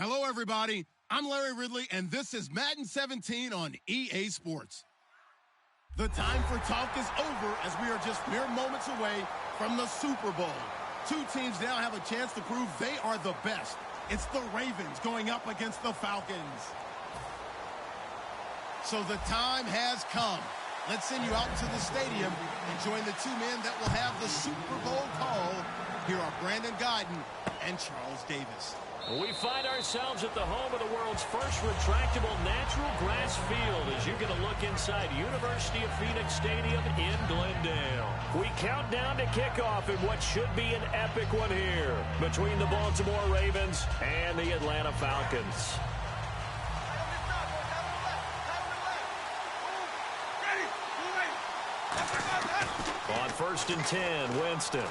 Hello, everybody. I'm Larry Ridley, and this is Madden 17 on EA Sports. The time for talk is over as we are just mere moments away from the Super Bowl. Two teams now have a chance to prove they are the best. It's the Ravens going up against the Falcons. So the time has come. Let's send you out into the stadium and join the two men that will have the Super Bowl call. Here are Brandon Gaudin and Charles Davis. We find ourselves at the home of the world's first retractable natural grass field as you get a look inside University of Phoenix Stadium in Glendale. We count down to kickoff in what should be an epic one here between the Baltimore Ravens and the Atlanta Falcons. On 1st and 10, Winston.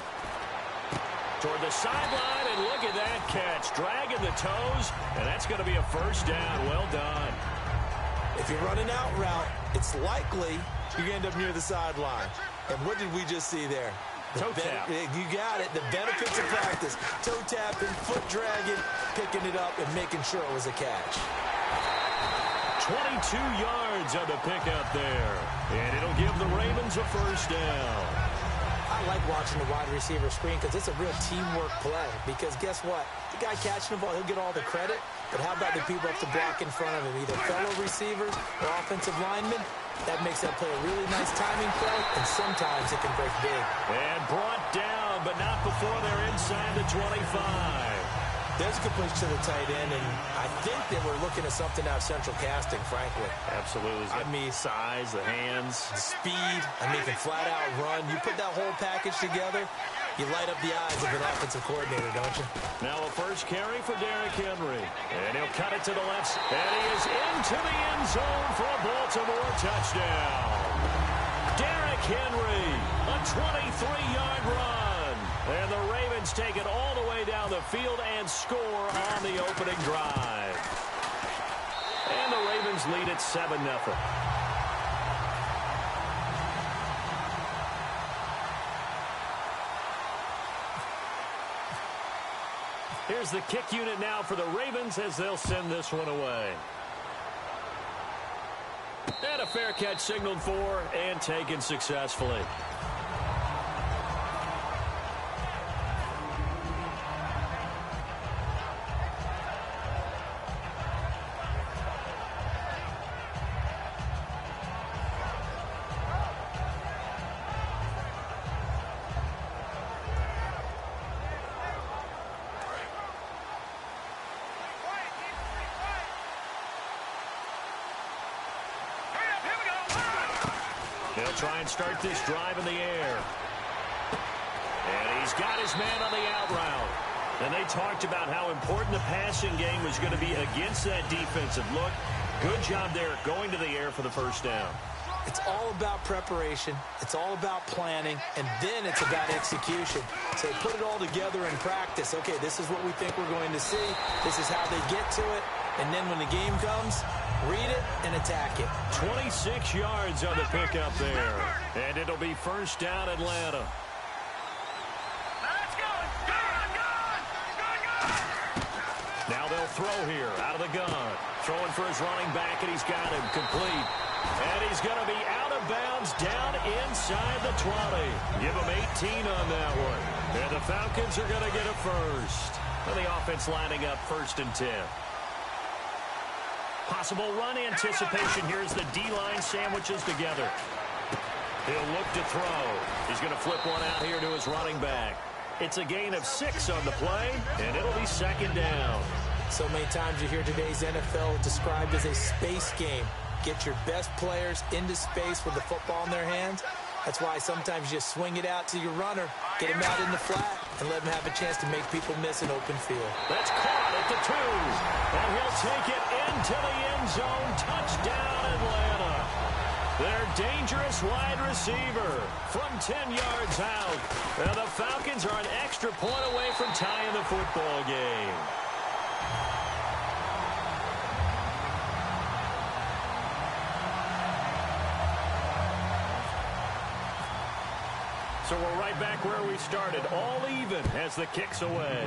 Toward the sideline, and look at that catch. Dragging the toes, and that's going to be a first down. Well done. If you run an out route, it's likely you end up near the sideline. And what did we just see there? Toe tap. You got it. The benefits of practice. Toe tapping, foot dragging, picking it up, and making sure it was a catch. 22 yards on the pickup there. And it'll give the Ravens a first down. I like watching the wide receiver screen because it's a real teamwork play. Because guess what? The guy catching the ball, he'll get all the credit. But how about the people up to block in front of him? Either fellow receivers or offensive linemen. That makes that play a really nice timing play. And sometimes it can break big. And brought down, but not before they're inside the 25. There's a completion to the tight end, and I think that we're looking at something out of Central Casting, frankly. Absolutely. I mean, size, the hands. the speed, I mean, can flat out run. You put that whole package together, you light up the eyes of an offensive coordinator, don't you? Now a first carry for Derrick Henry. And he'll cut it to the left. And he is into the end zone for a Baltimore touchdown. Derrick Henry, a 23-yard run. And the Ravens take it all the way down the field and score on the opening drive. And the Ravens lead at 7-0. Here's the kick unit now for the Ravens as they'll send this one away. And a fair catch signaled for and taken successfully. They'll try and start this drive in the air. And he's got his man on the out route. And they talked about how important the passing game was going to be against that defensive look. Good job there going to the air for the first down. It's all about preparation. It's all about planning. And then it's about execution. So put it all together in practice. Okay, this is what we think we're going to see. This is how they get to it. And then when the game comes, read it and attack it. 26 yards on the pickup there. And it'll be first down Atlanta. Now they'll throw here out of the gun. Throwing for his running back, and he's got him complete. And he's going to be out of bounds down inside the 20. Give him 18 on that one. And the Falcons are going to get a first. And the offense lining up 1st and 10. Possible run anticipation here as the D-line sandwiches together. He'll look to throw. He's going to flip one out here to his running back. It's a gain of 6 on the play, and it'll be 2nd down. So many times you hear today's NFL described as a space game. Get your best players into space with the football in their hands. That's why sometimes you swing it out to your runner, get him out in the flat, and let him have a chance to make people miss an open field. That's caught at the 2. And he'll take it into the end zone. Touchdown, Atlanta. Their dangerous wide receiver from 10 yards out. Now the Falcons are an extra point away from tying the football game. So we're right back where we started, all even as the kick's away.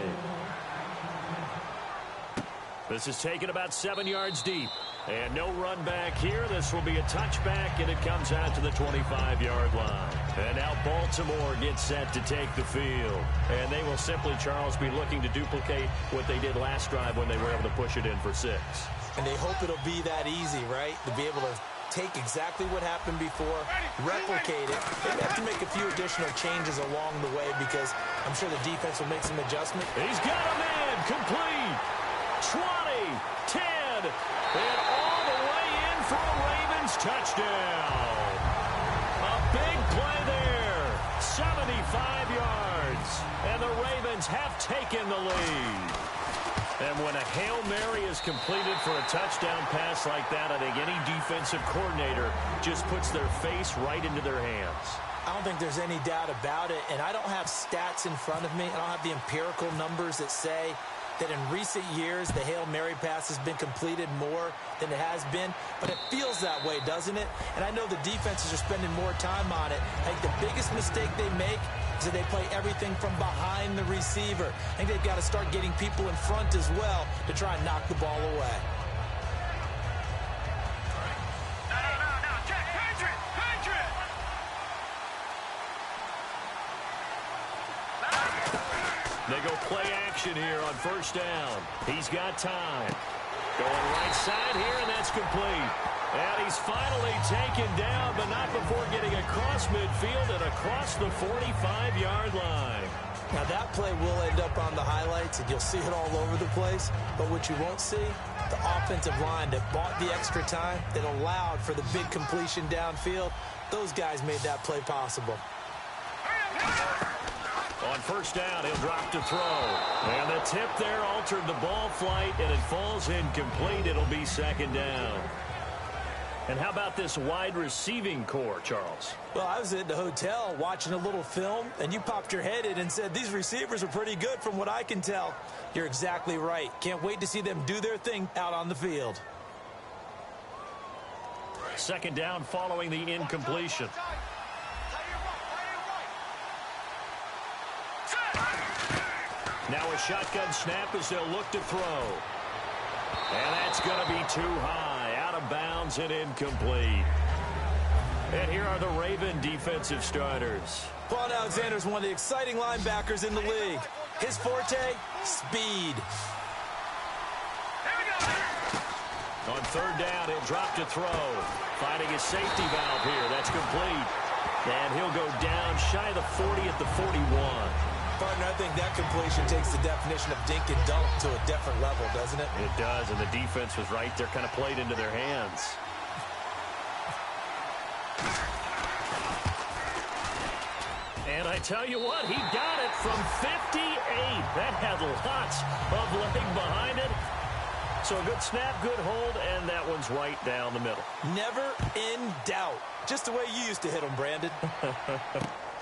This is taken about 7 yards deep. And no run back here. This will be a touchback, and it comes out to the 25-yard line. And now Baltimore gets set to take the field. And they will simply, Charles, be looking to duplicate what they did last drive when they were able to push it in for 6. And they hope it'll be that easy, right? To be able to take exactly what happened before, replicate it. They have to make a few additional changes along the way because I'm sure the defense will make some adjustment. He's got a man complete. 20, 10, and all the way in for a Ravens touchdown. A big play there. 75 yards. And the Ravens have taken the lead. And when a Hail Mary is completed for a touchdown pass like that, I think any defensive coordinator just puts their face right into their hands. I don't think there's any doubt about it, and I don't have stats in front of me. I don't have the empirical numbers that say that in recent years the Hail Mary pass has been completed more than it has been, but it feels that way, doesn't it? And I know the defenses are spending more time on it. I think the biggest mistake they make is that they play everything from behind the receiver. I think they've got to start getting people in front as well to try and knock the ball away. They go play action here on first down. He's got time. Going right side here, and that's complete. And he's finally taken down, but not before getting across midfield and across the 45-yard line. Now, that play will end up on the highlights, and you'll see it all over the place. But what you won't see, the offensive line that bought the extra time, that allowed for the big completion downfield, those guys made that play possible. On first down, he'll drop to throw. And the tip there altered the ball flight, and it falls incomplete. It'll be second down. And how about this wide receiving core, Charles? Well, I was at the hotel watching a little film, and you popped your head in and said, these receivers are pretty good from what I can tell. You're exactly right. Can't wait to see them do their thing out on the field. Second down following the incompletion. Now a shotgun snap as they'll look to throw. And that's going to be too high. Out of bounds and incomplete. And here are the Raven defensive starters. Quan Alexander is one of the exciting linebackers in the league. His forte, speed. On third down, he'll drop to throw. Finding his safety valve here. That's complete. And he'll go down shy of the 40 at the 41. Partner, I think that completion takes the definition of dink and dunk to a different level, doesn't it? It does, and the defense was right there, kind of played into their hands. And I tell you what, he got it from 58. That had lots of leg behind it. So a good snap, good hold, and that one's right down the middle. Never in doubt. Just the way you used to hit them, Brandon.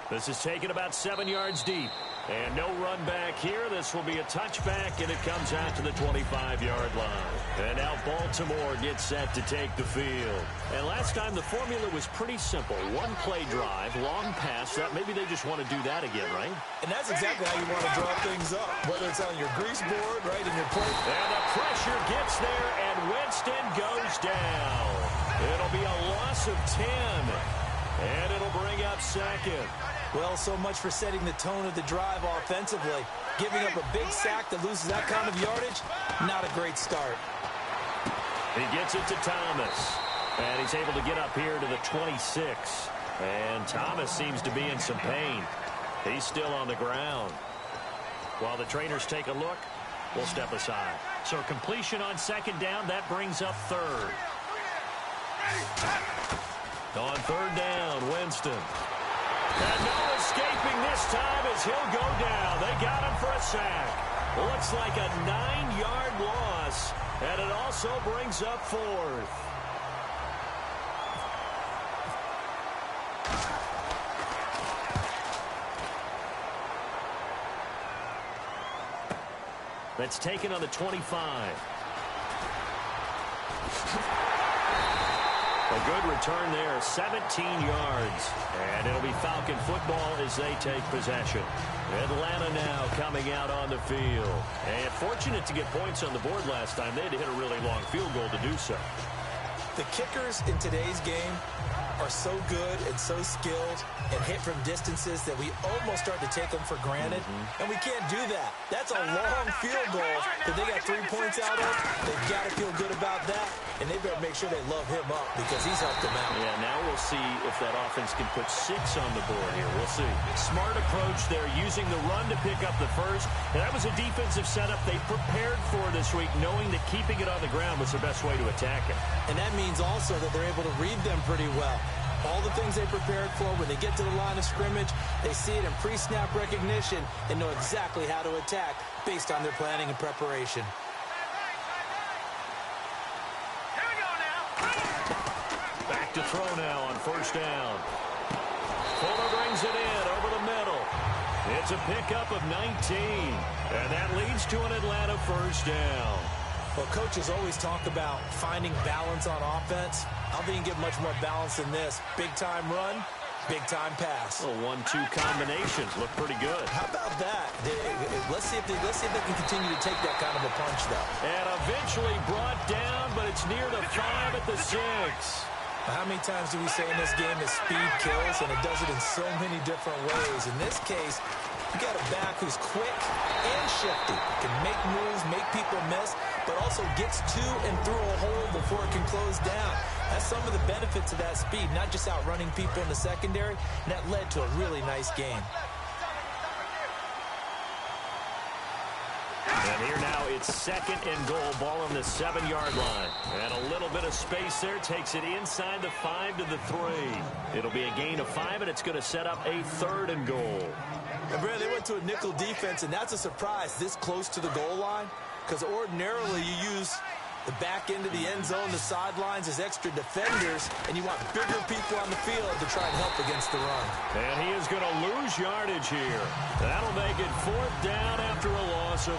This is taken about 7 yards deep. And no run back here. This will be a touchback, and it comes out to the 25-yard line. And now Baltimore gets set to take the field. And last time the formula was pretty simple. One play drive, long pass. Maybe they just want to do that again, right? And that's exactly how you want to draw things up. Whether it's on your grease board, right, in your plate. And the pressure gets there, and Winston goes down. It'll be a loss of 10. And it'll bring up second. Well, so much for setting the tone of the drive offensively. Giving up a big sack that loses that kind of yardage, not a great start. He gets it to Thomas. And he's able to get up here to the 26. And Thomas seems to be in some pain. He's still on the ground. While the trainers take a look, we'll step aside. So completion on second down, that brings up third. On third down, Winston. And no escaping this time as he'll go down. They got him for a sack. Looks like a 9-yard loss, and it also brings up fourth. That's taken on the 25. A good return there, 17 yards. And it'll be Falcon football as they take possession. Atlanta now coming out on the field. And fortunate to get points on the board last time. They had to hit a really long field goal to do so. The kickers in today's game are so good and so skilled and hit from distances that we almost start to take them for granted. And we can't do that. That's a long field goal that they got 3 points out of. They've got to feel good about that, and they better make sure they love him up because he's helped them out. Yeah, now we'll see if that offense can put 6 on the board here. We'll see. Smart approach there, using the run to pick up the first. And that was a defensive setup they prepared for this week, knowing that keeping it on the ground was the best way to attack it. And that means also that they're able to read them pretty well. All the things they prepared for, when they get to the line of scrimmage, they see it in pre-snap recognition and know exactly how to attack based on their planning and preparation. Back to throw now on first down. Fuller brings it in over the middle. It's a pickup of 19, and that leads to an Atlanta first down. Well, coaches always talk about finding balance on offense. I don't think you can get much more balance than this. Big-time run, big-time pass. Well, 1-2 combinations look pretty good. How about that? Let's see if they can continue to take that kind of a punch, though. And eventually brought down, but it's near the 5 at the 6. How many times do we say in this game that speed kills, and it does it in so many different ways? In this case, you got a back who's quick and shifty, can make moves, make people miss, but also gets to and through a hole before it can close down. That's some of the benefits of that speed, not just outrunning people in the secondary, and that led to a really nice game. And here now it's 2nd and goal, ball on the 7-yard line. And a little bit of space there takes it inside the 5 to the 3. It'll be a gain of 5, and it's going to set up a 3rd and goal. And Brad, they went to a nickel defense, and that's a surprise this close to the goal line, because ordinarily you use the back end of the end zone, the sidelines as extra defenders, and you want bigger people on the field to try and help against the run. And he is going to lose yardage here. That'll make it 4th down after a loss of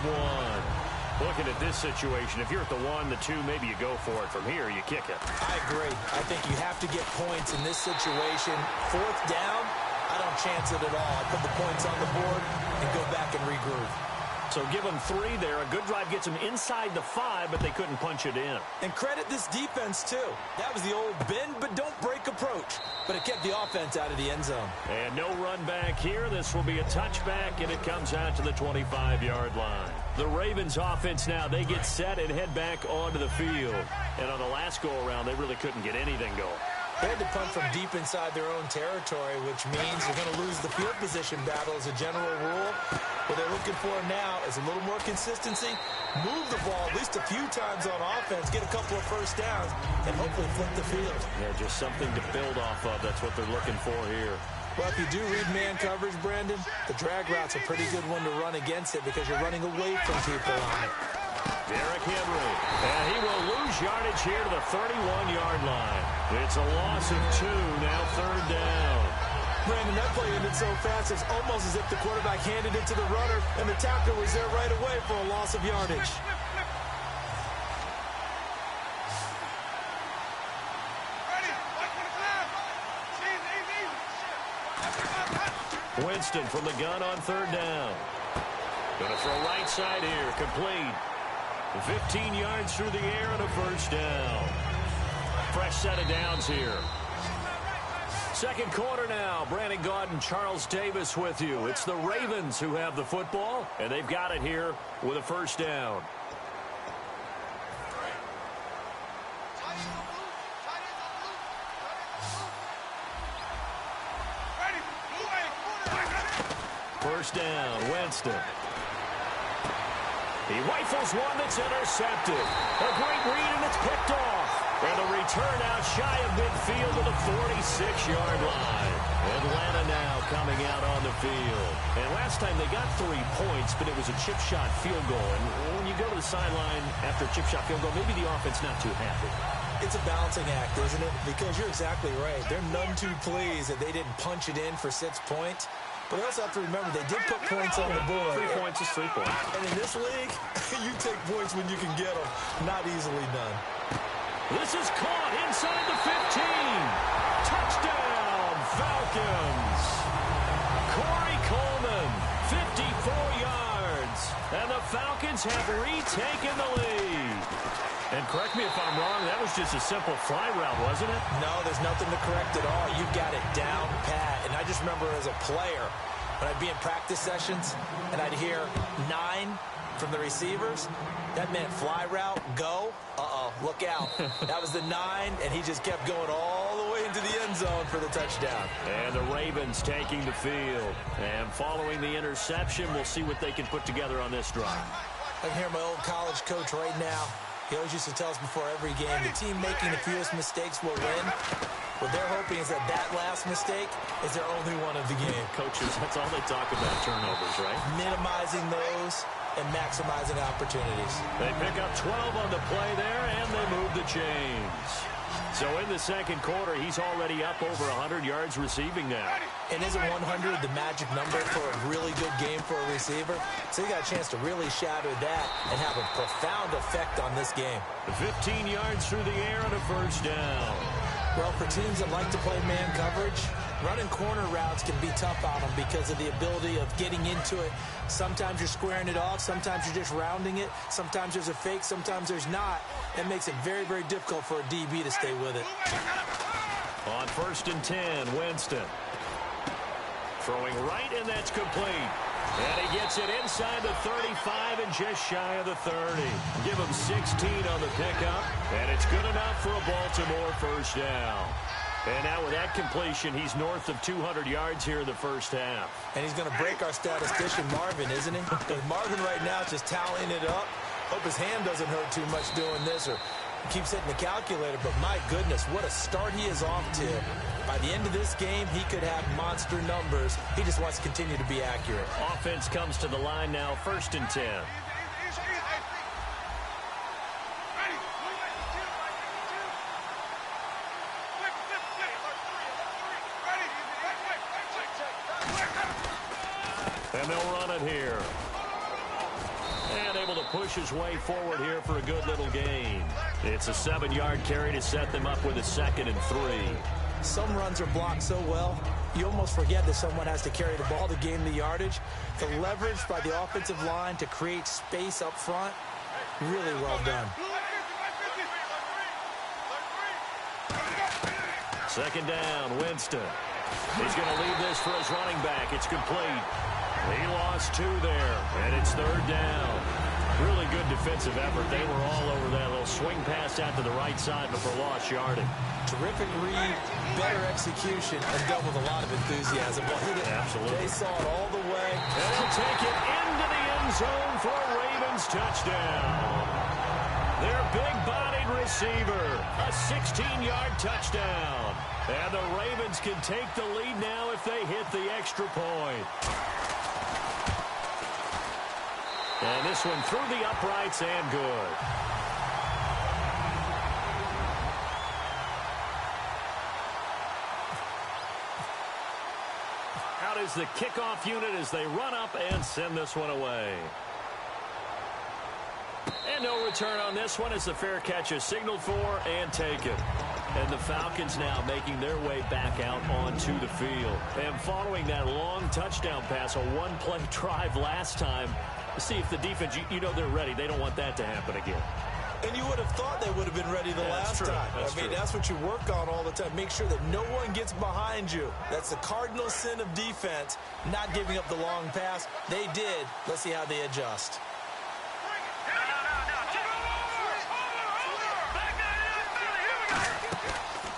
1. Looking at this situation, if you're at the 1, the 2, maybe you go for it. From here, you kick it. I agree. I think you have to get points in this situation. 4th down, I don't chance it at all. I put the points on the board and go back and regroup. So give them 3 there. A good drive gets them inside the 5, but they couldn't punch it in. And credit this defense, too. That was the old bend but don't break approach. But it kept the offense out of the end zone. And no run back here. This will be a touchback, and it comes out to the 25-yard line. The Ravens offense now, they get set and head back onto the field. And on the last go-around, they really couldn't get anything going. They had to punt from deep inside their own territory, which means they're going to lose the field position battle as a general rule. What they're looking for now is a little more consistency, move the ball at least a few times on offense, get a couple of first downs, and hopefully flip the field. Yeah, just something to build off of. That's what they're looking for here. Well, if you do read man coverage, Brandon, the drag route's a pretty good one to run against it because you're running away from people on it. Derrick Henry, and he will lose yardage here to the 31-yard line. It's a loss of 2, now 3rd down. Brandon, that play ended so fast, it's almost as if the quarterback handed it to the runner, and the tackler was there right away for a loss of yardage. Winston from the gun on 3rd down. Going to throw right side here, complete. 15 yards through the air and a first down. Fresh set of downs here. 2nd quarter now. Brandon Gaudin, Charles Davis with you. It's the Ravens who have the football, and they've got it here with a first down. First down, Winston. He rifles one that's intercepted. A great read, and it's picked off. And the return out shy of midfield to the 46-yard line. Atlanta now coming out on the field. And last time they got 3 points, but it was a chip shot field goal. And when you go to the sideline after a chip shot field goal, maybe the offense not too happy. It's a balancing act, isn't it? Because you're exactly right. They're none too pleased that they didn't punch it in for 6 points. But they also have to remember they did put points on the board. 3 points is 3 points. And in this league, you take points when you can get them. Not easily done. This is caught inside the 15. Touchdown, Falcons. Corey Coleman, 54 yards. And the Falcons have retaken the lead. And correct me if I'm wrong, that was just a simple fly route, wasn't it? No, there's nothing to correct at all. You got it down pat. And I just remember as a player, when I'd be in practice sessions and I'd hear 9 from the receivers, that meant fly route, go, look out. That was the 9, and he just kept going all the way into the end zone for the touchdown. And the Ravens taking the field. And following the interception, we'll see what they can put together on this drive. I can hear my old college coach right now. He always used to tell us before every game, the team making the fewest mistakes will win. What they're hoping is that last mistake is their only one of the game. Coaches, that's all they talk about, turnovers, right? Minimizing those and maximizing opportunities. They pick up 12 on the play there, and they move the chains. So in the second quarter, he's already up over 100 yards receiving now. And isn't 100 the magic number for a really good game for a receiver? So you got a chance to really shatter that and have a profound effect on this game. 15 yards through the air and a first down. Well, for teams that like to play man coverage, running corner routes can be tough on them because of the ability of getting into it. Sometimes you're squaring it off. Sometimes you're just rounding it. Sometimes there's a fake. Sometimes there's not. That makes it very, very difficult for a DB to stay with it. On 1st and 10, Winston. Throwing right, and that's complete. And he gets it inside the 35 and just shy of the 30. Give him 16 on the pickup, and it's good enough for a Baltimore first down. And now with that completion, he's north of 200 yards here in the first half. And he's going to break our statistician, Marvin, isn't he? Because Marvin right now is just tallying it up. Hope his hand doesn't hurt too much doing this, or keeps hitting the calculator. But my goodness, what a start he is off to. By the end of this game, he could have monster numbers. He just wants to continue to be accurate. Offense comes to the line now, 1st and 10. And they'll run it here. And able to push his way forward here for a good little gain. It's a 7-yard carry to set them up with a 2nd and 3. Some runs are blocked so well, you almost forget that someone has to carry the ball to gain the yardage. The leverage by the offensive line to create space up front, really well done. 2nd down, Winston. He's going to leave this for his running back. It's complete. He lost 2 there, and it's 3rd down. Really good defensive effort. They were all over that little swing pass out to the right side before lost yardage. Terrific read, better execution, and done with a lot of enthusiasm. Absolutely. They saw it all the way. And they'll take it into the end zone for a Ravens touchdown. Their big-bodied receiver, a 16-yard touchdown. And the Ravens can take the lead now if they hit the extra point. And this one through the uprights and good. Out is the kickoff unit as they run up and send this one away. And no return on this one as the fair catch is signaled for and taken. And the Falcons now making their way back out onto the field. And following that long touchdown pass, a one-play drive last time, to see if the defense, you know they're ready. They don't want that to happen again. And you would have thought they would have been ready the last time. That's what you work on all the time. Make sure that no one gets behind you. That's the cardinal sin of defense, not giving up the long pass. They did. Let's see how they adjust.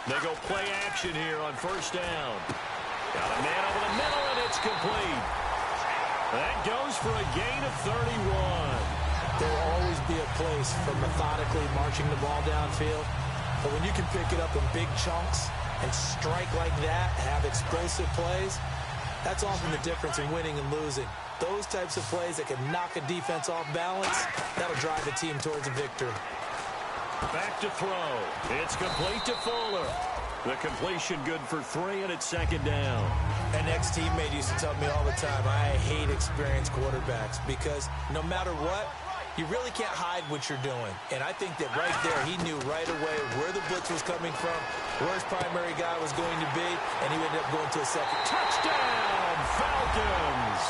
They go play action here on 1st down. Got a man over the middle, and it's complete. That goes for a gain of 31. There will always be a place for methodically marching the ball downfield. But when you can pick it up in big chunks and strike like that, have explosive plays, that's often the difference in winning and losing. Those types of plays that can knock a defense off balance, that'll drive the team towards a victory. Back to throw. It's complete to Fuller. The completion good for 3, and it's 2nd down. An ex-teammate used to tell me all the time, I hate experienced quarterbacks because no matter what, You really can't hide what you're doing. And I think that right there, he knew right away where the blitz was coming from, where his primary guy was going to be, and he ended up going to a second. Touchdown, Falcons!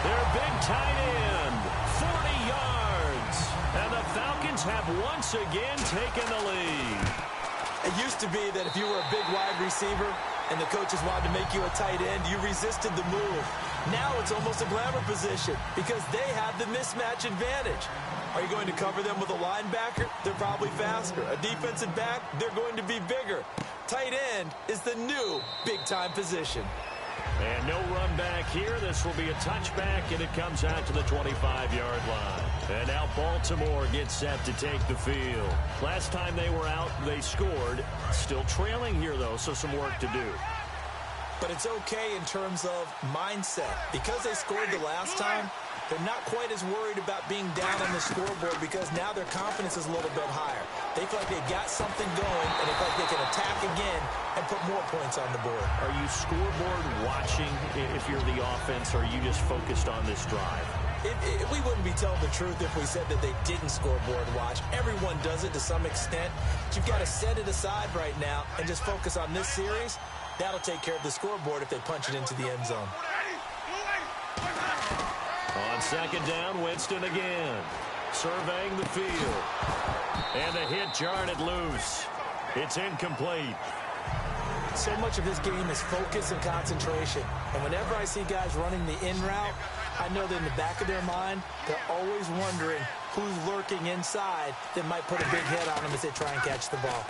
Their big tight end, 40 yards. And the Falcons have once again taken the lead. It used to be that if you were a big wide receiver and the coaches wanted to make you a tight end, you resisted the move. Now it's almost a glamour position because they have the mismatch advantage. Are you going to cover them with a linebacker? They're probably faster. A defensive back? They're going to be bigger. Tight end is the new big-time position. And no run back here. This will be a touchback, and it comes out to the 25-yard line. And now Baltimore gets set to take the field. Last time they were out, they scored. Still trailing here, though, so some work to do. But it's okay in terms of mindset. Because they scored the last time, they're not quite as worried about being down on the scoreboard because now their confidence is a little bit higher. They feel like they've got something going, and they feel like they can attack again and put more points on the board. Are you scoreboard watching if you're the offense, or are you just focused on this drive? We wouldn't be telling the truth if we said that they didn't scoreboard watch. Everyone does it to some extent. But you've got to set it aside right now and just focus on this series. That'll take care of the scoreboard if they punch it into the end zone. On second down, Winston again. Surveying the field. And the hit jarred it loose. It's incomplete. So much of this game is focus and concentration. And whenever I see guys running the in route, I know that in the back of their mind, they're always wondering who's lurking inside that might put a big hit on them as they try and catch the ball.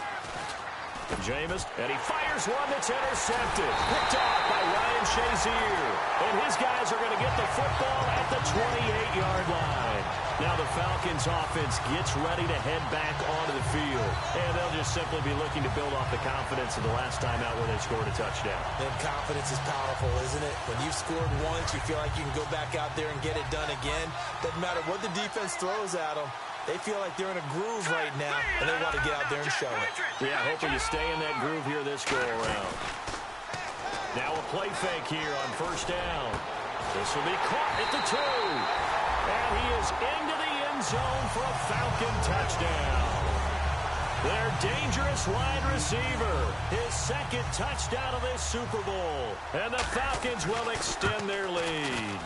Jameis, and he fires one that's intercepted. Picked off by Ryan Shazier. And his guys are going to get the football at the 28-yard line. Now the Falcons offense gets ready to head back onto the field. And they'll just simply be looking to build off the confidence of the last time out where they scored a touchdown. And confidence is powerful, isn't it? When you've scored once, you feel like you can go back out there and get it done again. Doesn't matter what the defense throws at them. They feel like they're in a groove right now, and they want to get out there and show it. Yeah, hopefully you stay in that groove here this go-around. Now a play fake here on first down. This will be caught at the 2. And he is into the end zone for a Falcon touchdown. Their dangerous wide receiver, his second touchdown of this Super Bowl. And the Falcons will extend their lead.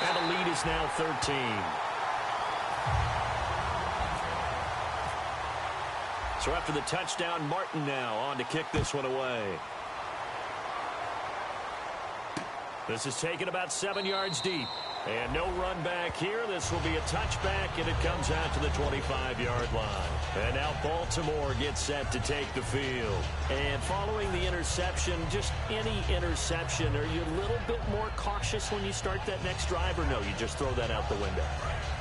And the lead is now 13. So after the touchdown, Martin now on to kick this one away. This is taken about 7 yards deep. And no run back here. This will be a touchback, and it comes out to the 25-yard line. And now Baltimore gets set to take the field. And following the interception, just any interception, are you a little bit more cautious when you start that next drive, or no, you just throw that out the window?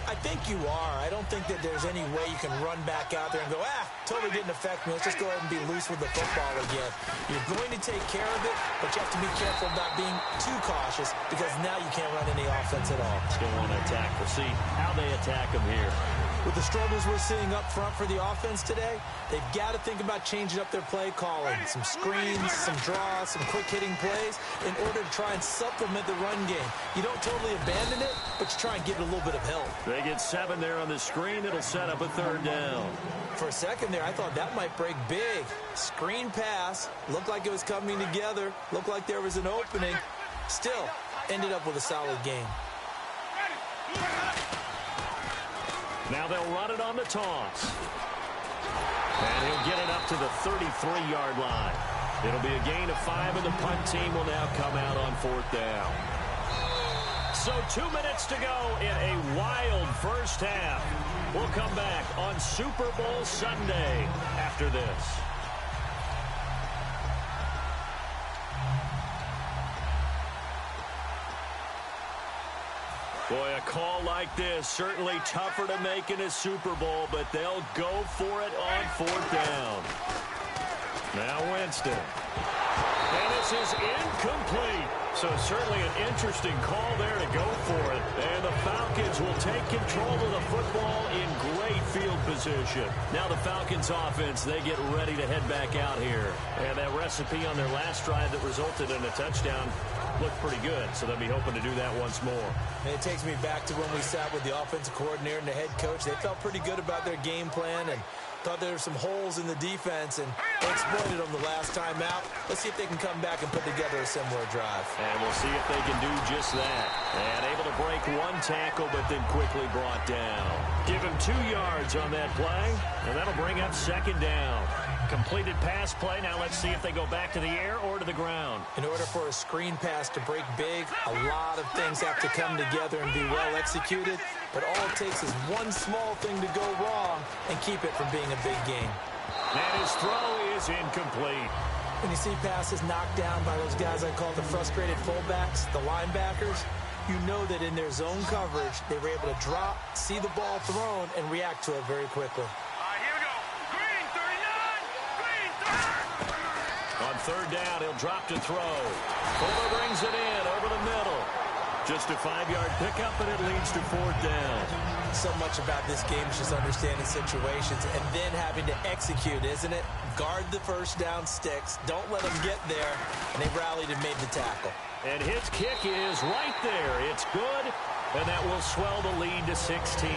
I think you are. I don't think that there's any way you can run back out there and go, totally didn't affect me. Let's just go ahead and be loose with the football again. You're going to take care of it, but you have to be careful about being too cautious because now you can't run any offense at all. Still want to attack. We'll see how they attack them here. With the struggles we're seeing up front for the offense today, they've got to think about changing up their play calling. Some screens, some draws, some quick-hitting plays in order to try and supplement the run game. You don't totally abandon it, but you try and give it a little bit of help. They get 7 there on the screen. It'll set up a third down. For a second there, I thought that might break big. Screen pass. Looked like it was coming together. Looked like there was an opening. Still, ended up with a solid game. Now they'll run it on the toss. And he'll get it up to the 33-yard line. It'll be a gain of 5, and the punt team will now come out on fourth down. So 2 minutes to go in a wild first half. We'll come back on Super Bowl Sunday after this. Boy, a call like this, certainly tougher to make in a Super Bowl, but they'll go for it on fourth down. Now Winston. And this is incomplete. So certainly an interesting call there to go for it. And the Falcons will take control of the football in great field position. Now the Falcons offense, they get ready to head back out here. And that recipe on their last drive that resulted in a touchdown looked pretty good. So they'll be hoping to do that once more. And it takes me back to when we sat with the offensive coordinator and the head coach. They felt pretty good about their game plan and thought there were some holes in the defense, and they exploited them the last time out. Let's see if they can come back and put together a similar drive. And we'll see if they can do just that. And able to break one tackle, but then quickly brought down. Give him 2 yards on that play, and that'll bring up second down. Completed pass play. Now let's see if they go back to the air or to the ground. In order for a screen pass to break big, a lot of things have to come together and be well executed. But all it takes is one small thing to go wrong and keep it from being a big game. And his throw is incomplete. When you see passes knocked down by those guys I call the frustrated fullbacks, the linebackers, you know that in their zone coverage, they were able to drop, see the ball thrown, and react to it very quickly. On third down, he'll drop to throw. Fuller brings it in over the middle. Just a 5-yard pickup, and it leads to fourth down. So much about this game is just understanding situations and then having to execute, isn't it? Guard the first down sticks. Don't let them get there. And they rallied and made the tackle. And his kick is right there. It's good, and that will swell the lead to 16.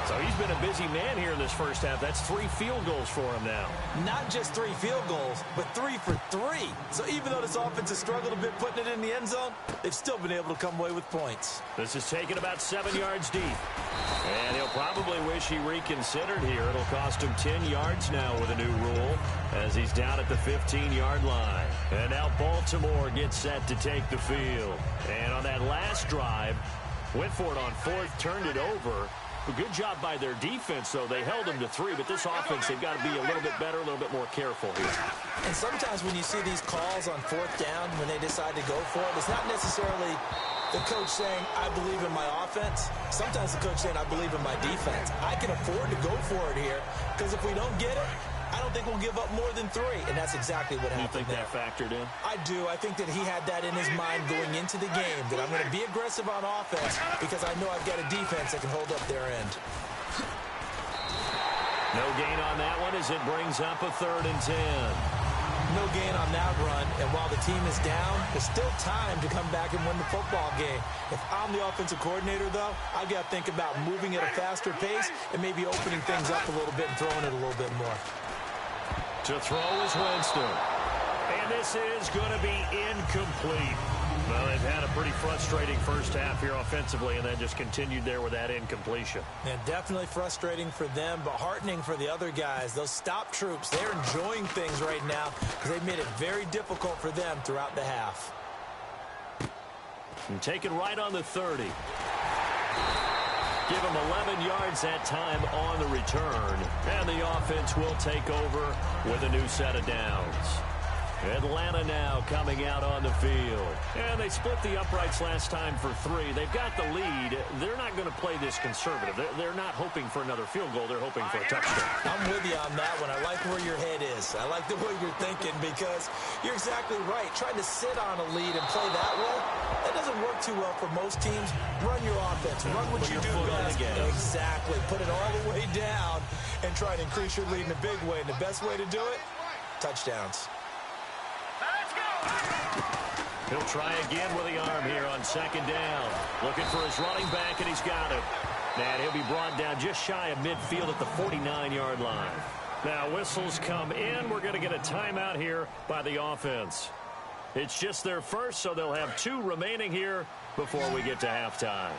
So he's been a busy man here in this first half. That's 3 field goals for him now. Not just 3 field goals, but 3 for 3. So even though this offense has struggled a bit putting it in the end zone, they've still been able to come away with points. This is taken about 7 yards deep. And he'll probably wish he reconsidered here. It'll cost him 10 yards now with a new rule as he's down at the 15-yard line. And now Baltimore gets set to take the field. And on that last drive, went for it on fourth, turned it over. A good job by their defense, though. They held them to 3, but this offense, they've got to be a little bit better, a little bit more careful here. And sometimes when you see these calls on fourth down, when they decide to go for it, it's not necessarily the coach saying, I believe in my offense. Sometimes the coach saying, I believe in my defense. I can afford to go for it here, because if we don't get it, I don't think we'll give up more than 3, and that's exactly what happened. You think that factored in? I do. I think that he had that in his mind going into the game, that I'm going to be aggressive on offense because I know I've got a defense that can hold up their end. No gain on that one as it brings up a 3rd and 10. No gain on that run, and while the team is down, there's still time to come back and win the football game. If I'm the offensive coordinator, though, I've got to think about moving at a faster pace and maybe opening things up a little bit and throwing it a little bit more. To throw is Winston. And this is going to be incomplete. Well, they've had a pretty frustrating first half here offensively, and then just continued there with that incompletion. And definitely frustrating for them, but heartening for the other guys. Those stop troops, they're enjoying things right now because they've made it very difficult for them throughout the half. And taken right on the 30. Give him 11 yards that time on the return. And the offense will take over with a new set of downs. Atlanta now coming out on the field. And they split the uprights last time for 3. They've got the lead. They're not going to play this conservative. They're not hoping for another field goal. They're hoping for a touchdown. I'm with you on that one. I like where your head is. I like the way you're thinking because you're exactly right. Trying to sit on a lead and play that way, that doesn't work too well for most teams. Run your offense. Run what you do best. Exactly. Put it all the way down and try to increase your lead in a big way. And the best way to do it, touchdowns. He'll try again with the arm here on second down. Looking for his running back, and he's got him. And he'll be brought down just shy of midfield at the 49-yard line. Now, whistles come in. We're going to get a timeout here by the offense. It's just their first, so they'll have 2 remaining here before we get to halftime.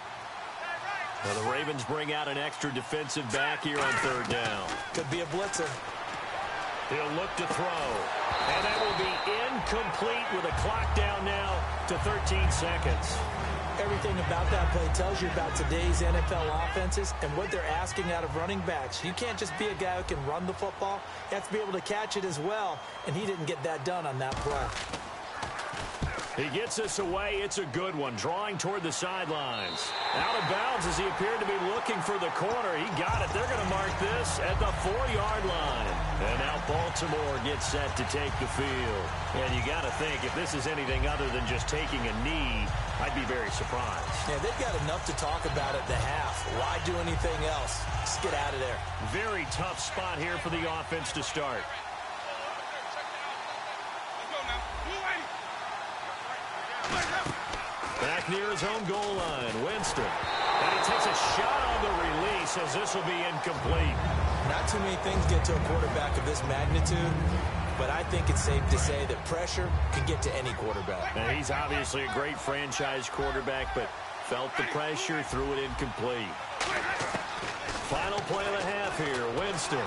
Now, the Ravens bring out an extra defensive back here on third down. Could be a blitzer. He'll look to throw. And that will be incomplete with a clock down now to 13 seconds. Everything about that play tells you about today's NFL offenses and what they're asking out of running backs. You can't just be a guy who can run the football. You have to be able to catch it as well, and he didn't get that done on that play. He gets this away. It's a good one, drawing toward the sidelines. Out of bounds as he appeared to be looking for the corner. He got it. They're going to mark this at the 4-yard line. And now Baltimore gets set to take the field. And you got to think, if this is anything other than just taking a knee, I'd be very surprised. Yeah, they've got enough to talk about at the half. Why do anything else? Just get out of there. Very tough spot here for the offense to start. Back near his own goal line, Winston. And he takes a shot on the release as this will be incomplete. Not too many things get to a quarterback of this magnitude, but I think it's safe to say that pressure can get to any quarterback. Now, he's obviously a great franchise quarterback, but felt the pressure, threw it incomplete. Final play of the half here, Winston.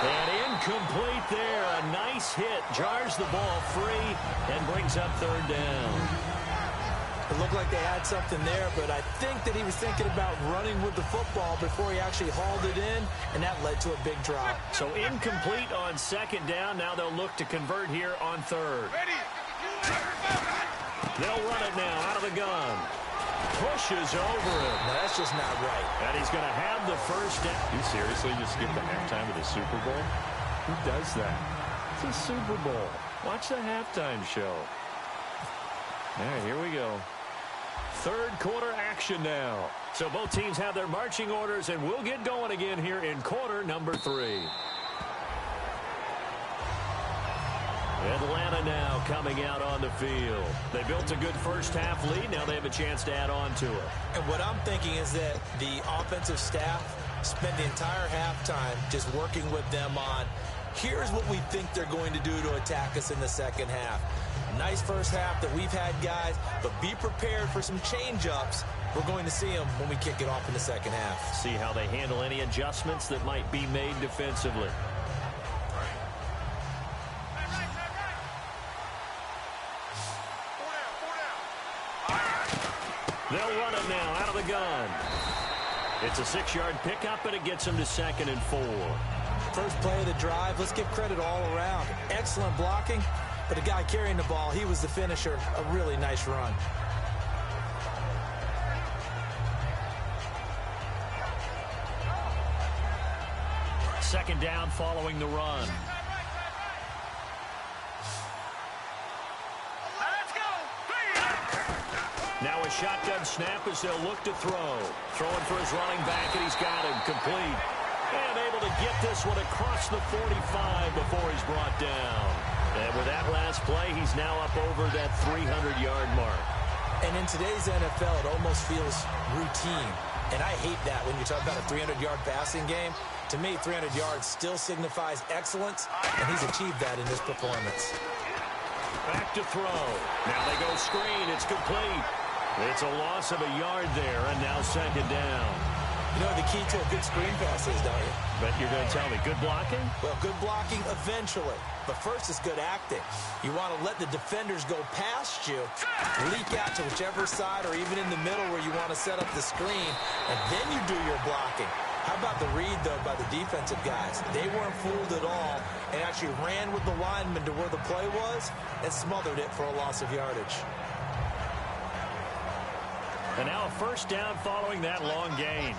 And incomplete there. A nice hit. Jars the ball free and brings up third down. It looked like they had something there, but I think that he was thinking about running with the football before he actually hauled it in, and that led to a big drop. So incomplete on second down. Now they'll look to convert here on third. They'll run it now out of the gun. Pushes over him. No, that's just not right. And he's going to have the first down. You seriously just skip the halftime of the Super Bowl? Who does that? It's a Super Bowl. Watch the halftime show. All right, here we go. Third quarter action now. So both teams have their marching orders, and we'll get going again here in quarter number 3. Atlanta now coming out on the field. They built a good first half lead. Now they have a chance to add on to it. And what I'm thinking is that the offensive staff spent the entire halftime just working with them on, here's what we think they're going to do to attack us in the second half. Nice first half that we've had, guys, but be prepared for some change-ups. We're going to see them when we kick it off in the second half. See how they handle any adjustments that might be made defensively. They'll run it now out of the gun. It's a 6-yard pickup, and it gets them to 2nd and 4. First play of the drive, let's give credit all around. Excellent blocking, but the guy carrying the ball, he was the finisher. A really nice run. Second down following the run. Now a shotgun snap as they'll look to throw. Throwing for his running back, and he's got him complete. And able to get this one across the 45 before he's brought down. And with that last play, he's now up over that 300-yard mark. And in today's NFL, it almost feels routine. And I hate that when you talk about a 300-yard passing game. To me, 300 yards still signifies excellence, and he's achieved that in this performance. Back to throw. Now they go screen. It's complete. It's a loss of a yard there, and now second down. You know the key to a good screen pass is, don't you? But you're going to tell me, good blocking? Well, good blocking eventually. But first is good acting. You want to let the defenders go past you, leak out to whichever side or even in the middle where you want to set up the screen, and then you do your blocking. How about the read, though, by the defensive guys? They weren't fooled at all and actually ran with the lineman to where the play was and smothered it for a loss of yardage. And now a first down following that long gain.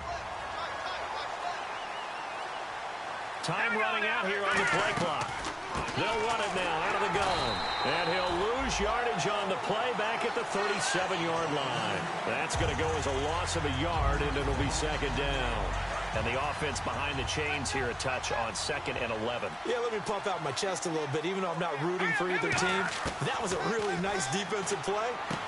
Time running out here on the play clock. They'll run it now out of the gun. And he'll lose yardage on the play back at the 37-yard line. That's going to go as a loss of a yard, and it'll be second down. And the offense behind the chains here a touch on 2nd and 11. Yeah, let me puff out my chest a little bit, even though I'm not rooting for either team. That was a really nice defensive play.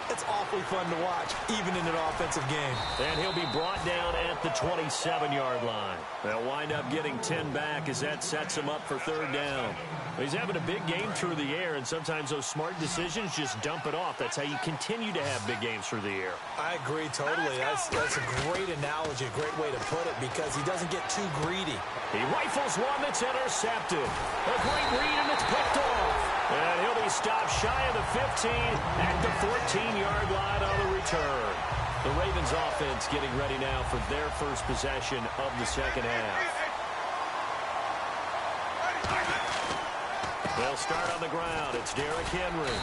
It's awfully fun to watch, even in an offensive game. And he'll be brought down at the 27-yard line. They'll wind up getting 10 back as that sets him up for third down. He's having a big game through the air, and sometimes those smart decisions just dump it off. That's how you continue to have big games through the air. I agree totally. That's a great analogy, a great way to put it, because he doesn't get too greedy. He rifles one that's intercepted. A great read, and it's picked off. And he'll be stopped shy of the 15 at the 14-yard line on the return. The Ravens offense getting ready now for their first possession of the second half. They'll start on the ground. It's Derrick Henry.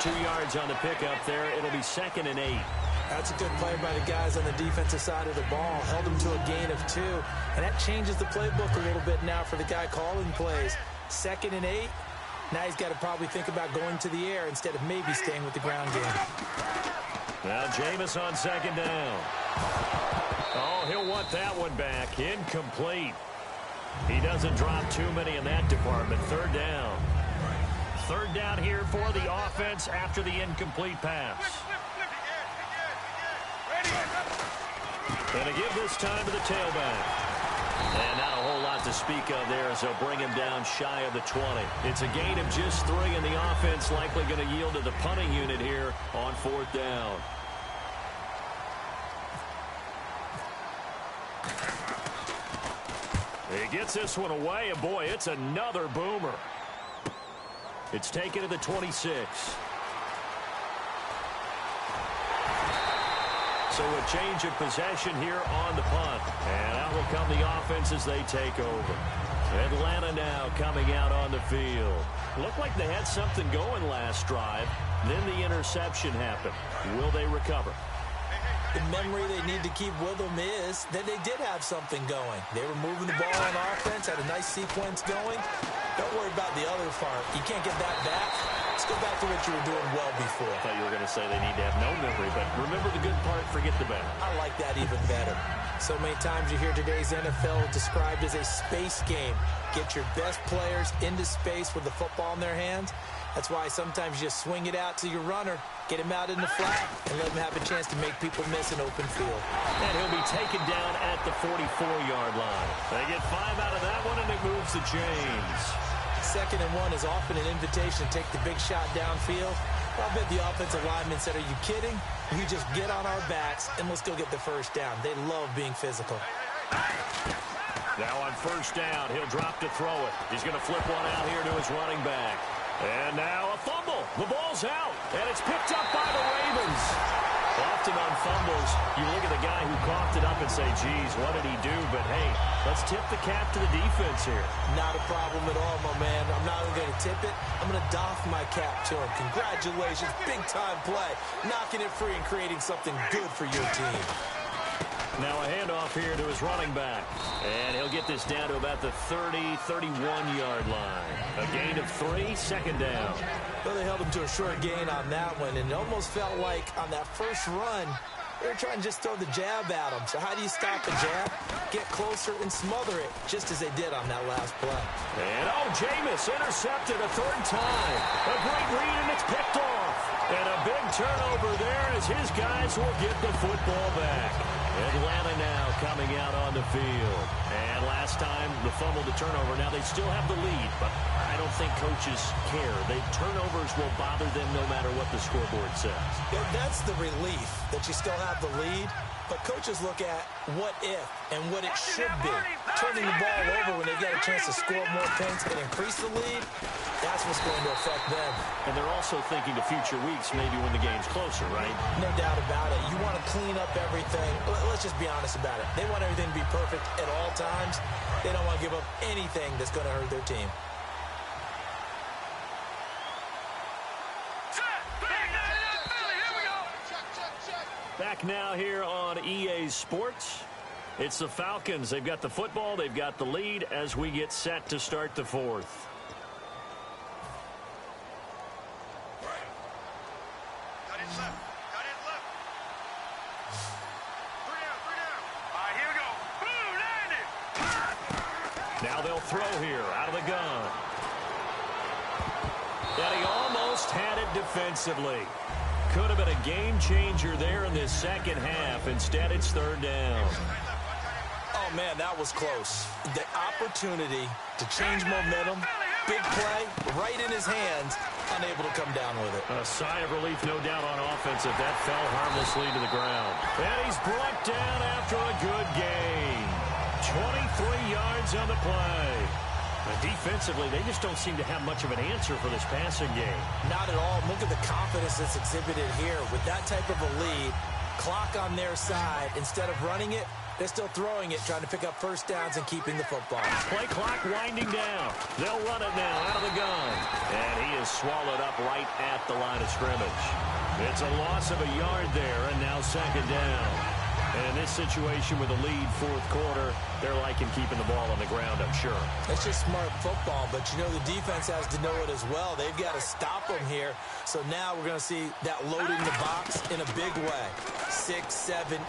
2 yards on the pickup there. It'll be 2nd and 8. That's a good play by the guys on the defensive side of the ball. Held them to a gain of 2. And that changes the playbook a little bit now for the guy calling plays. 2nd and 8. Now he's got to probably think about going to the air instead of maybe staying with the ground game. Now Jameis on 2nd down. Oh, he'll want that one back. Incomplete. He doesn't drop too many in that department. 3rd down. 3rd down here for the offense after the incomplete pass. And to give this time to the tailback. And not a whole lot to speak of there as they'll bring him down shy of the 20. It's a gain of just 3, and the offense likely going to yield to the punting unit here on 4th down. He gets this one away, and boy, it's another boomer. It's taken to the 26. So a change of possession here on the punt. And out will come the offense as they take over. Atlanta now coming out on the field. Looked like they had something going last drive. Then the interception happened. Will they recover? The memory they need to keep with them is that they did have something going. They were moving the ball on offense, had a nice sequence going. Don't worry about the other part. You can't get that back. Let's go back to what you were doing well before. I thought you were going to say they need to have no memory, but remember the good part, forget the bad. I like that even better. So many times you hear today's NFL described as a space game. Get your best players into space with the football in their hands. That's why sometimes you just swing it out to your runner, get him out in the flat, and let him have a chance to make people miss an open field. And he'll be taken down at the 44-yard line. They get 5 out of that one, and it moves the chains. 2nd and 1 is often an invitation to take the big shot downfield. I bet the offensive lineman said, are you kidding? You just get on our backs, and let's go get the 1st down. They love being physical. Now on 1st down, he'll drop to throw it. He's going to flip one out here to his running back. And now a fumble. The ball's out, and it's picked up by the Ravens. Often on fumbles, you look at the guy who coughed it up and say, geez, what did he do? But, hey, let's tip the cap to the defense here. Not a problem at all, my man. I'm not even going to tip it. I'm going to doff my cap to him. Congratulations. Big-time play. Knocking it free and creating something good for your team. Now a handoff here to his running back. And he'll get this down to about the 30, 31-yard line. A gain of 3, 2nd down. Well, they held him to a short gain on that one, and it almost felt like on that first run, they were trying to just throw the jab at him. So how do you stop a jab? Get closer and smother it, just as they did on that last play. And, Jameis intercepted a 3rd time. A great read, and it's picked off. And a big turnover there as his guys will get the football back. Atlanta now coming out on the field. And last time, the fumble to turnover. Now they still have the lead, but I don't think coaches care. Turnovers will bother them no matter what the scoreboard says. Yeah, that's the relief that you still have the lead. But coaches look at what if and what it should be. Turning the ball over when they get a chance to score more points and increase the lead, that's what's going to affect them. And they're also thinking to future weeks, maybe when the game's closer, right? No doubt about it. You want to clean up everything. Let's just be honest about it. They want everything to be perfect at all times. They don't want to give up anything that's going to hurt their team. Back now here on EA Sports. It's the Falcons. They've got the football. They've got the lead as we get set to start the 4th. Now they'll throw here out of the gun. And he almost had it defensively. Could have been a game changer there in this 2nd half. Instead, it's 3rd down. Oh, man, that was close. The opportunity to change momentum, big play, right in his hands, unable to come down with it. A sigh of relief, no doubt, on offense if that fell harmlessly to the ground. And he's brought down after a good gain. 23 yards on the play. Defensively, they just don't seem to have much of an answer for this passing game. Not at all. Look at the confidence that's exhibited here. With that type of a lead, clock on their side, instead of running it, they're still throwing it, trying to pick up 1st downs and keeping the football. Play clock winding down. They'll run it now out of the gun. And he is swallowed up right at the line of scrimmage. It's a loss of a yard there, and now second down. And in this situation with a lead fourth quarter, they're liking keeping the ball on the ground, I'm sure. It's just smart football, but you know the defense has to know it as well. They've got to stop them here. So now we're going to see that loading the box in a big way. 6, 7, 8,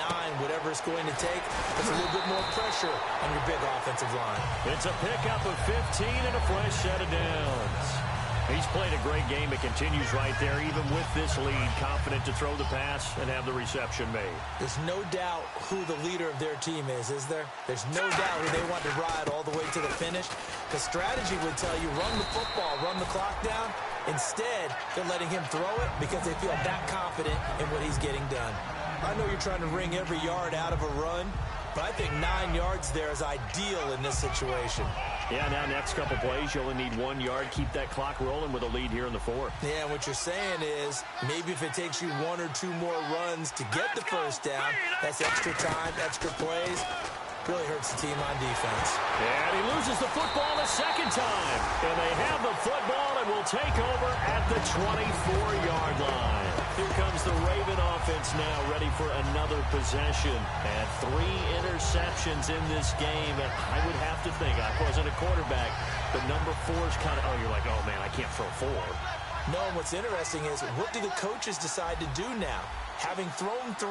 9, whatever it's going to take. It's a little bit more pressure on your big offensive line. It's a pickup of 15 and a fresh set of downs. He's played a great game. It continues right there, even with this lead, confident to throw the pass and have the reception made. There's no doubt who the leader of their team is there? There's no doubt who they want to ride all the way to the finish. The strategy would tell you, run the football, run the clock down. Instead, they're letting him throw it because they feel that confident in what he's getting done. I know you're trying to wring every yard out of a run, but I think 9 yards there is ideal in this situation. Yeah, now next couple plays, you only need 1 yard. Keep that clock rolling with a lead here in the fourth. Yeah, and what you're saying is maybe if it takes you 1 or 2 more runs to get the first down, that's extra time, extra plays. Really hurts the team on defense. And he loses the football a second time. And they have the football and will take over at the 24-yard line. Here comes the Raven offense now, ready for another possession. And 3 interceptions in this game. And I would have to think, I wasn't a quarterback, but number 4 is kind of, oh, you're like, oh, man, I can't throw 4. No, and what's interesting is, what do the coaches decide to do now? Having thrown 3,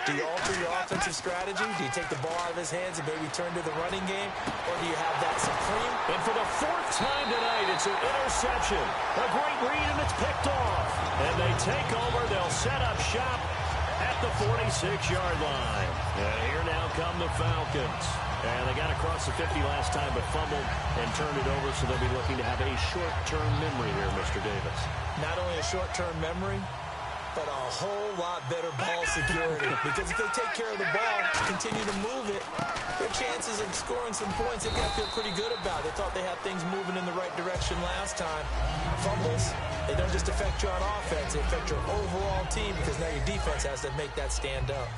do you alter your offensive strategy? Do you take the ball out of his hands and maybe turn to the running game? Or do you have that supreme? And for the 4th time tonight, it's an interception. A great read, and it's picked off. And they take over. They'll set up shop at the 46-yard line. And here now come the Falcons. And they got across the 50 last time, but fumbled and turned it over, so they'll be looking to have a short-term memory here, Mr. Davis. Not only a short-term memory, but a whole lot better ball security. Because if they take care of the ball, continue to move it, their chances of scoring some points, they've got to feel pretty good about. They thought they had things moving in the right direction last time. Fumbles, they don't just affect you on offense, they affect your overall team because now your defense has to make that stand up.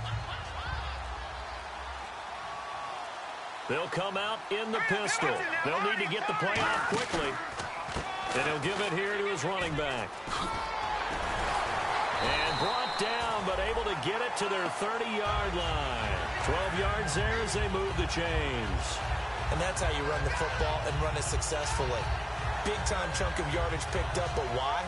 They'll come out in the pistol. They'll need to get the play off quickly. And he'll give it here to his running back. And brought down, but able to get it to their 30-yard line. 12 yards there as they move the chains. And that's how you run the football and run it successfully. Big-time chunk of yardage picked up, but why?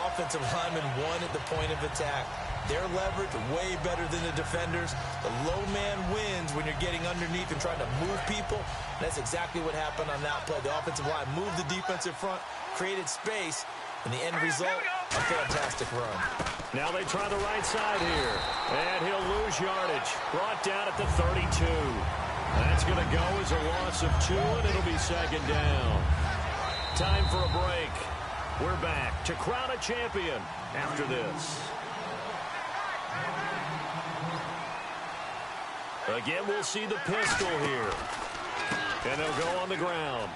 Offensive linemen won at the point of attack. Their leverage way better than the defenders. The low man wins when you're getting underneath and trying to move people. And that's exactly what happened on that play. The offensive line moved the defensive front, created space, and the end result, a fantastic run. Now they try the right side here. And he'll lose yardage. Brought down at the 32. That's going to go as a loss of 2, and it'll be second down. Time for a break. We're back to crown a champion after this. Again, we'll see the pistol here. And they'll go on the ground.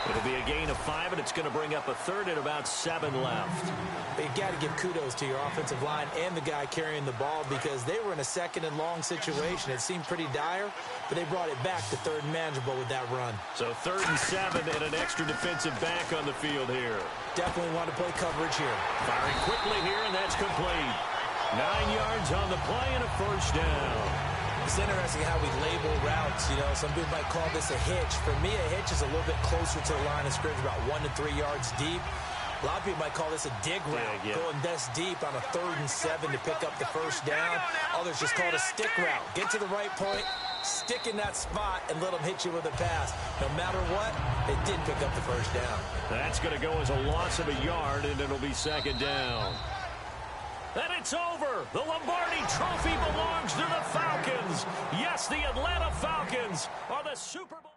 It'll be a gain of 5, and it's going to bring up a third and about 7 left. But you've got to give kudos to your offensive line and the guy carrying the ball because they were in a second and long situation. It seemed pretty dire, but they brought it back to third and manageable with that run. So 3rd and 7 and an extra defensive back on the field here. Definitely want to play coverage here. Firing quickly here, and that's complete. 9 yards on the play and a first down. It's interesting how we label routes. You know, some people might call this a hitch. For me, a hitch is a little bit closer to the line of scrimmage, about 1 to 3 yards deep. A lot of people might call this a dig route, going this deep on a 3rd and 7 to pick up the first down. Others just call it a stick route. Get to the right point, stick in that spot, and let them hit you with a pass. No matter what, they did pick up the first down. That's going to go as a loss of a yard, and it'll be second down. And it's over. The Lombardi Trophy belongs to the Falcons. Yes, the Atlanta Falcons are the Super Bowl.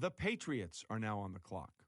The Patriots are now on the clock.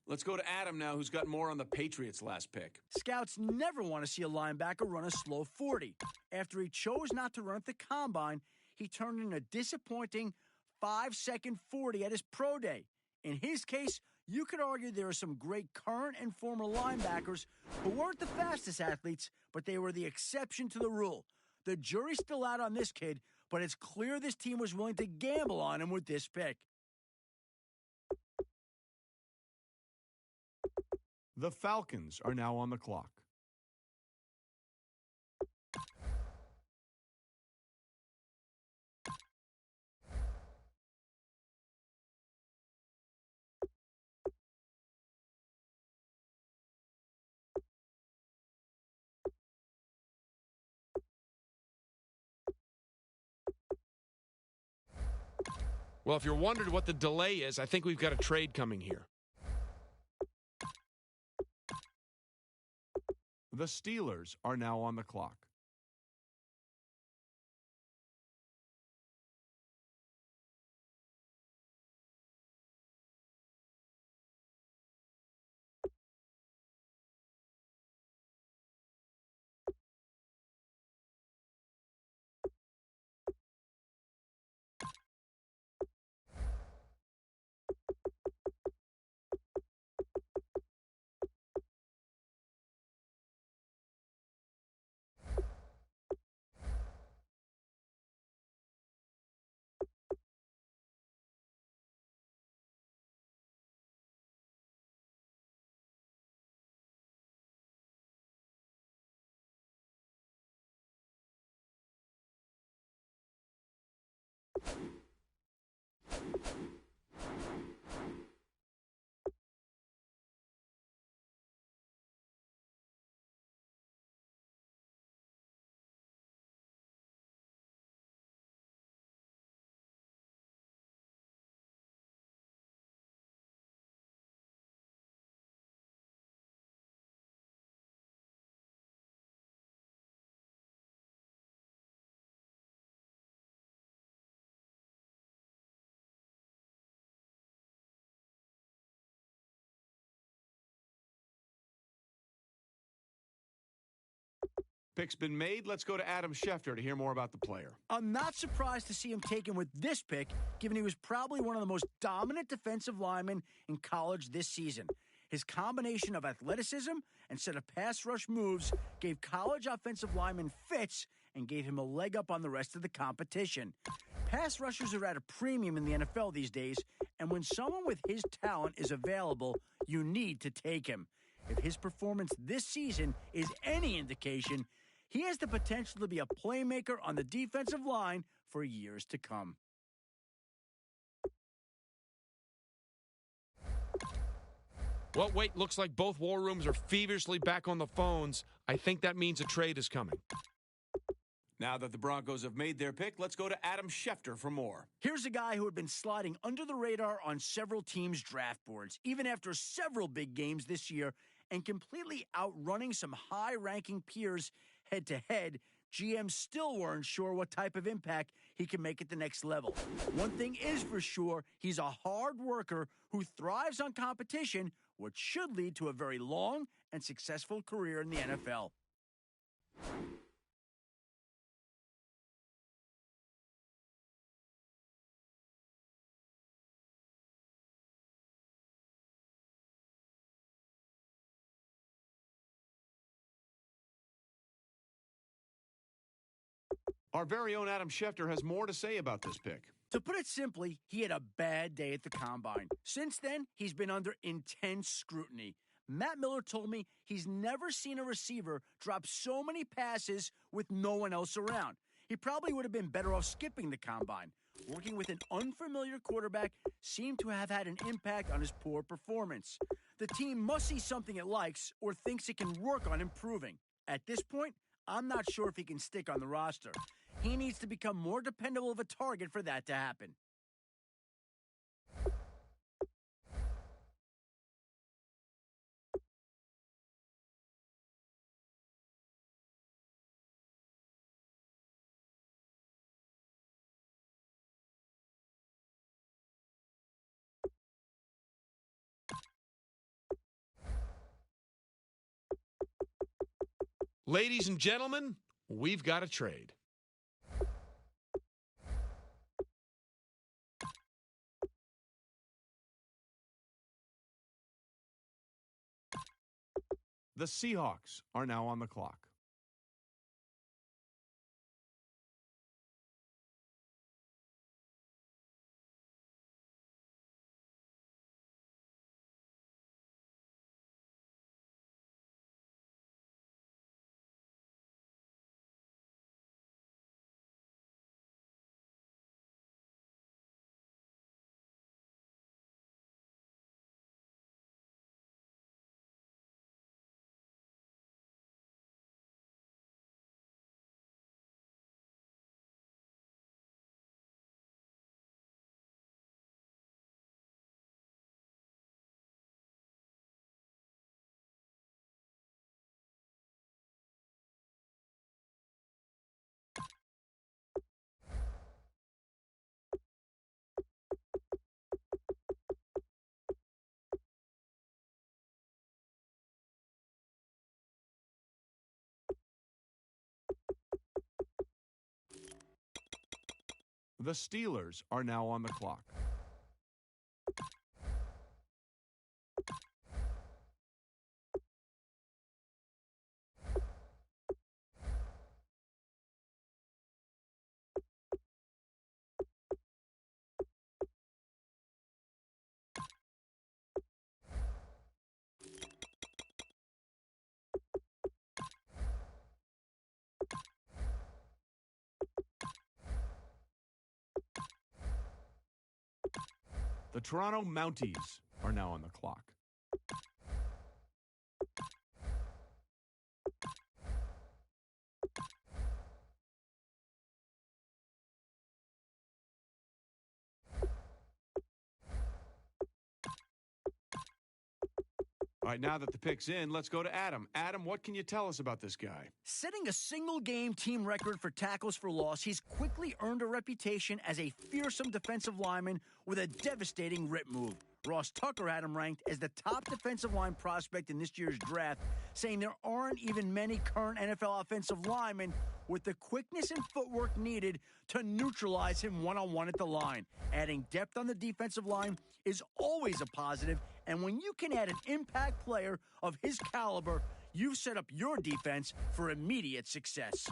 Let's go to Adam now, who's got more on the Patriots' last pick. Scouts never want to see a linebacker run a slow 40. After he chose not to run at the combine, he turned in a disappointing 5-second 40 at his pro day. In his case, you could argue there are some great current and former linebackers who weren't the fastest athletes, but they were the exception to the rule. The jury's still out on this kid, but it's clear this team was willing to gamble on him with this pick. The Falcons are now on the clock. Well, if you're wondering what the delay is, I think we've got a trade coming here. The Steelers are now on the clock. Pick's been made. Let's go to Adam Schefter to hear more about the player. I'm not surprised to see him taken with this pick, given he was probably one of the most dominant defensive linemen in college this season. His combination of athleticism and set of pass rush moves gave college offensive linemen fits and gave him a leg up on the rest of the competition. Pass rushers are at a premium in the NFL these days, and when someone with his talent is available, you need to take him. If his performance this season is any indication, he has the potential to be a playmaker on the defensive line for years to come. Well, wait, looks like both war rooms are feverishly back on the phones. I think that means a trade is coming. Now that the Broncos have made their pick, let's go to Adam Schefter for more. Here's a guy who had been sliding under the radar on several teams' draft boards, even after several big games this year, and completely outrunning some high-ranking peers head-to-head. GMs still weren't sure what type of impact he can make at the next level. One thing is for sure, he's a hard worker who thrives on competition, which should lead to a very long and successful career in the NFL. Our very own Adam Schefter has more to say about this pick. To put it simply, he had a bad day at the Combine. Since then, he's been under intense scrutiny. Matt Miller told me he's never seen a receiver drop so many passes with no one else around. He probably would have been better off skipping the Combine. Working with an unfamiliar quarterback seemed to have had an impact on his poor performance. The team must see something it likes or thinks it can work on improving. At this point, I'm not sure if he can stick on the roster. He needs to become more dependable of a target for that to happen. Ladies and gentlemen, we've got a trade. The Seahawks are now on the clock. The Steelers are now on the clock. The Toronto Mounties are now on the clock. All right, now that the pick's in, let's go to Adam. Adam, what can you tell us about this guy? Setting a single-game team record for tackles for loss, he's quickly earned a reputation as a fearsome defensive lineman with a devastating rip move. Ross Tucker had him ranked as the top defensive line prospect in this year's draft, saying there aren't even many current NFL offensive linemen with the quickness and footwork needed to neutralize him one-on-one at the line. Adding depth on the defensive line is always a positive, and when you can add an impact player of his caliber, you've set up your defense for immediate success.